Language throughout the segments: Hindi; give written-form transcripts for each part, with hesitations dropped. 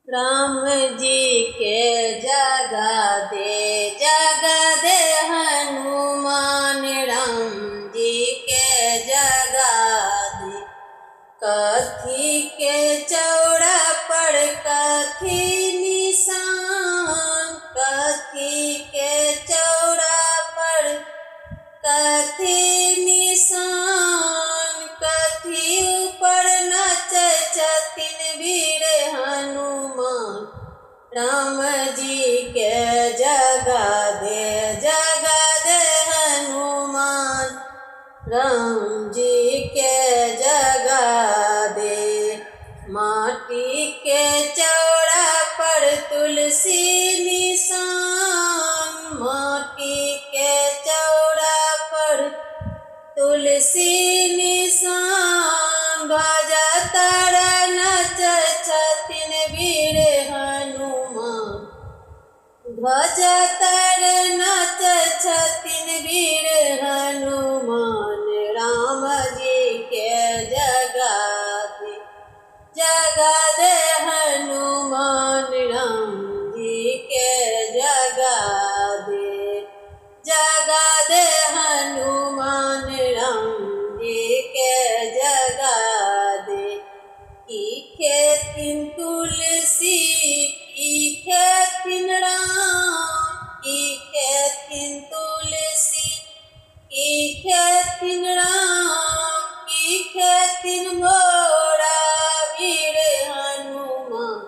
राम जी के जगा दे हनुमान। राम जी के जगा दे। कथी के चौड़ा पर कथी निशान। कथी के चौड़ा पर कथी निशान। कथी ऊपर नचै छथिन वीर हनुमान। राम जी के जगा दे हनुमान। राम जी के जगा दे। माटी के चौड़ा पर तुलसी निशान। माटी के चौड़ा पर तुलसी निशान। बाजा तारा नचै छथिन वीर हनुमान। ध्वजा तर नचै छथिन वीर हनुमान। राम जी के जगा दे हनुमान। राम जी के जगा दे हनुमान। राम जी के जगा दे। की खेथिन तुलसी की खेथिन राम। की खेथिन तुलसी की खेथिन राम। की खेथिन मोरा वीर हनुमान।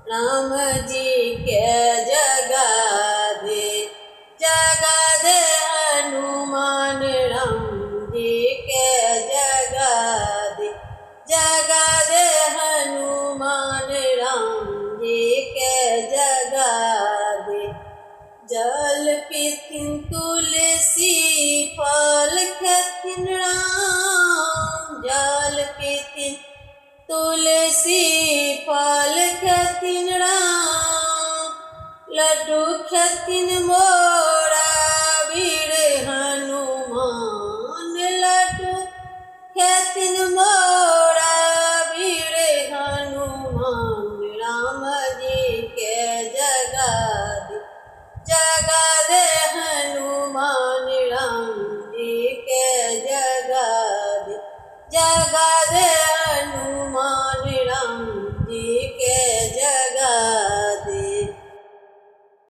राम जी के जगा दे हनुमान। राम जी के जगा दे हनुमान। राम जी के जगा दे। जल पीथिन तुलसी फल खेथिन राम। जल पीथिन तुलसी फल खेथिन राम। लड्डू खेथिन मोर